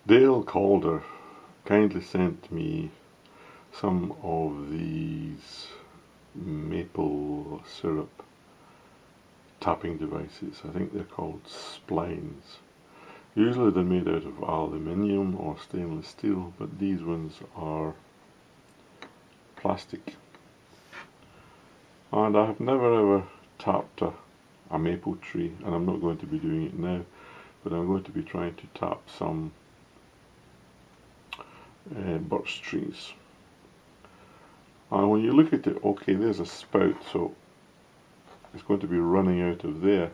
Dale Calder kindly sent me some of these maple syrup tapping devices. I think they're called splines. Usually they're made out of aluminium or stainless steel, but these ones are plastic. And I have never ever tapped a maple tree, and I'm not going to be doing it now, but I'm going to be trying to tap some birch trees. And when you look at it, okay, there's a spout, so it's going to be running out of there.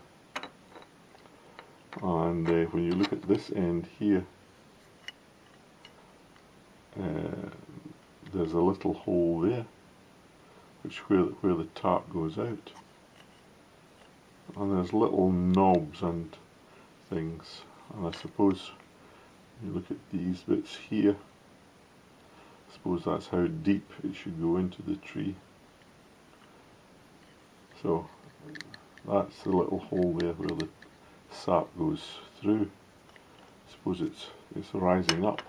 And when you look at this end here, there's a little hole there, where the tap goes out. And there's little knobs and things. And I suppose you look at these bits here, I suppose that's how deep it should go into the tree. So that's the little hole there where the sap goes through. I suppose it's rising up,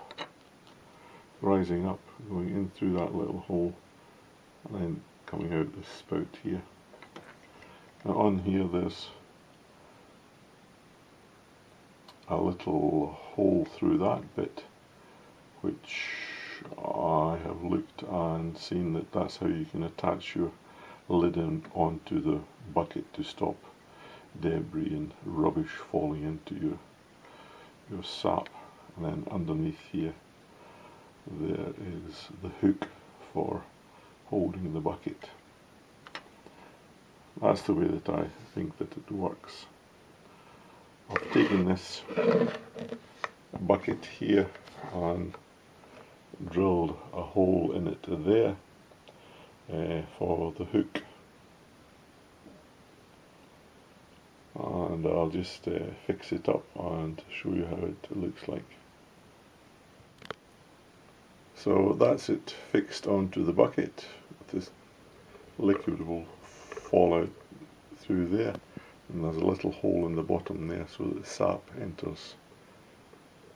going in through that little hole, and then coming out this spout here. Now on here there's a little hole through that bit, which I have looked and seen that that's how you can attach your lid onto the bucket to stop debris and rubbish falling into your sap. And then underneath here there is the hook for holding the bucket. That's the way that I think that it works. I've taken this bucket here and drilled a hole in it there for the hook, and I'll just fix it up and show you how it looks like. So that's it fixed onto the bucket. This liquid will fall out through there, and there's a little hole in the bottom there so that the sap enters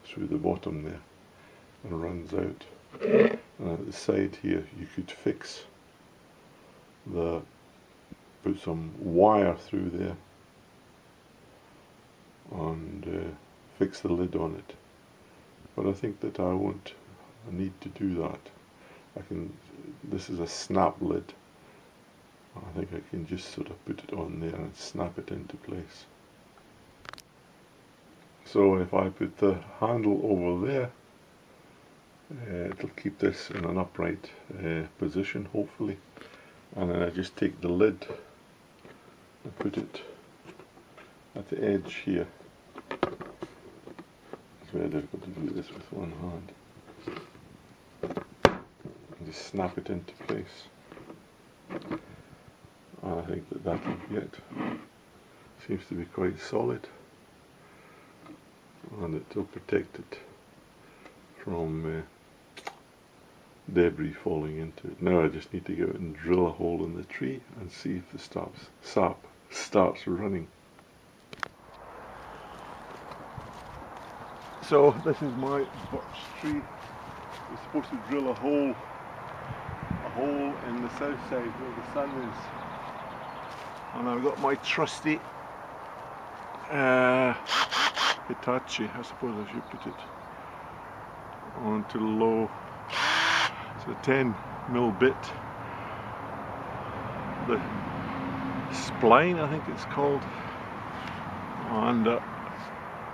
through the bottom there and runs out. And at the side here you could put some wire through there and fix the lid on it. But I think that I won't need to do that. This is a snap lid. I think I can just sort of put it on there and snap it into place. So if I put the handle over there, it'll keep this in an upright position, hopefully. And then I just take the lid and put it at the edge here. It's very difficult to do this with one hand. And just snap it into place. And I think that that will get. Seems to be quite solid, and it will protect it from debris falling into it. Now I just need to go out and drill a hole in the tree and see if the sap starts running. So this is my birch tree. We're supposed to drill a hole in the south side where the sun is. And I've got my trusty Hitachi, I suppose I should put it onto low. It's a 10mm bit. The Spline, I think it's called, and a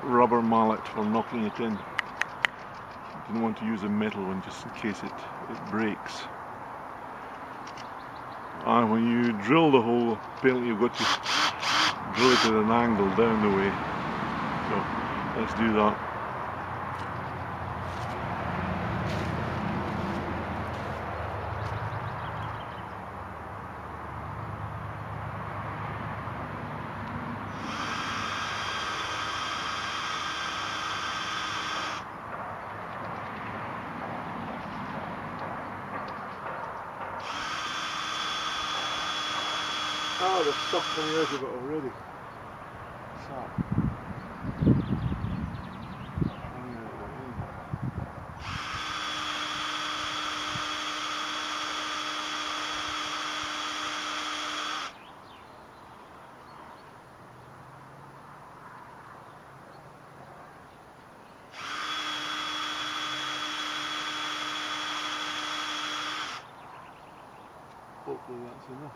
rubber mallet for knocking it in. I didn't want to use a metal one just in case it breaks. And when you drill the hole, apparently you've got to drill it at an angle down the way. So let's do that. Oh, there's stuff coming out of it already. Sap. hopefully that's enough.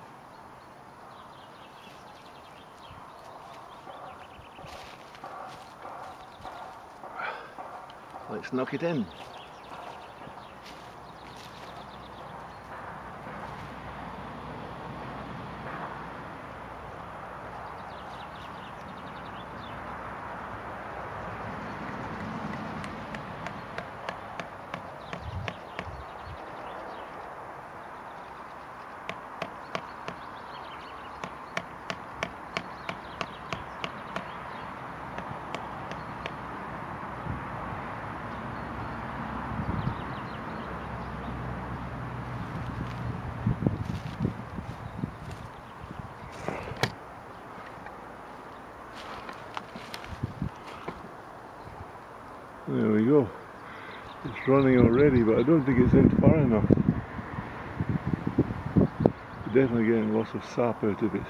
Let's knock it in. There we go. It's running already, but I don't think it's in far enough. We're definitely getting lots of sap out of it.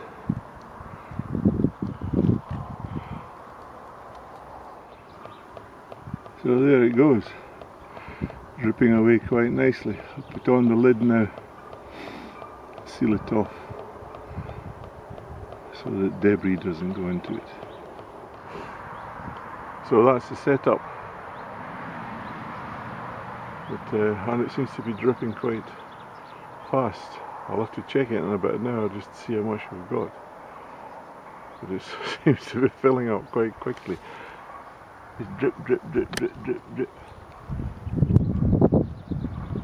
So there it goes, dripping away quite nicely. I'll put on the lid now, seal it off so that debris doesn't go into it. So that's the setup. And it seems to be dripping quite fast. I'll have to check it in a bit now just to see how much we've got. But it seems to be filling up quite quickly. It's drip, drip, drip, drip, drip, drip. I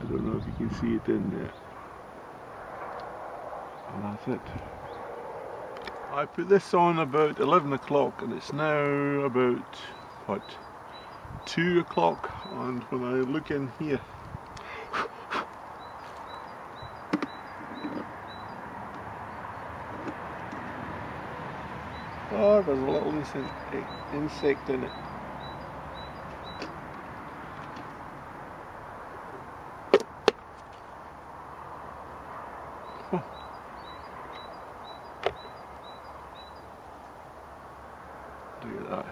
don't know if you can see it in there. And that's it. I put this on about 11 o'clock and it's now about, what, 2 o'clock, and when I look in here, oh, there's a little insect in it. Huh. Look at that.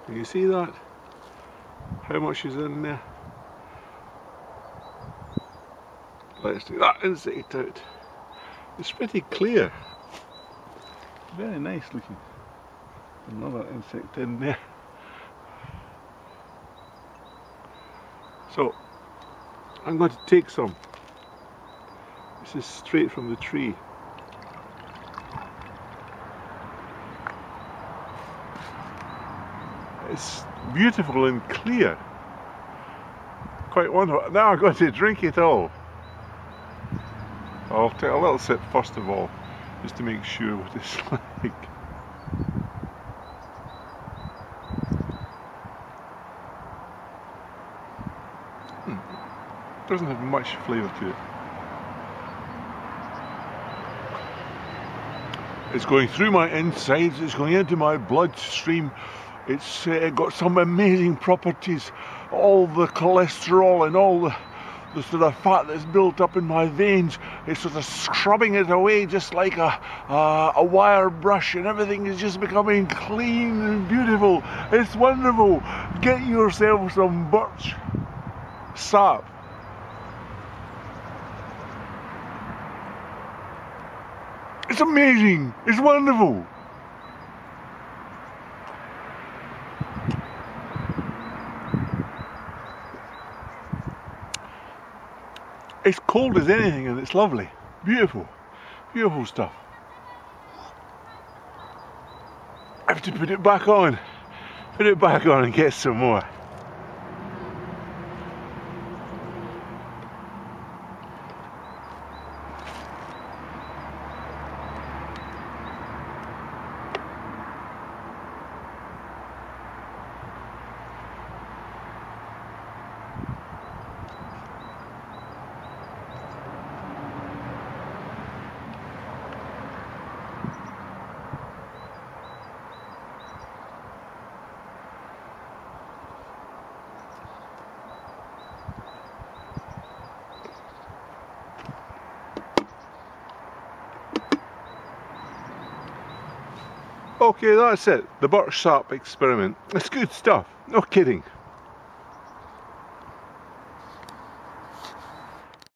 Can you see that? How much is in there? Let's take that insect out. It's pretty clear. Very nice looking. Another insect in there. So, I'm going to take some. This is straight from the tree. It's beautiful and clear. Quite wonderful. Now I'm going to drink it all. I'll take a little sip first of all, just to make sure what it's like. Doesn't have much flavour to it. It's going through my insides, it's going into my bloodstream. It's got some amazing properties. All the cholesterol and all the sort of fat that's built up in my veins, it's sort of scrubbing it away just like a wire brush, and everything is just becoming clean and beautiful. It's wonderful. Get yourself some birch sap. It's amazing. It's wonderful. It's cold as anything and it's lovely. Beautiful. Beautiful stuff. I have to put it back on. Put it back on and get some more. Okay, that's it. The birch sap experiment. It's good stuff. No kidding.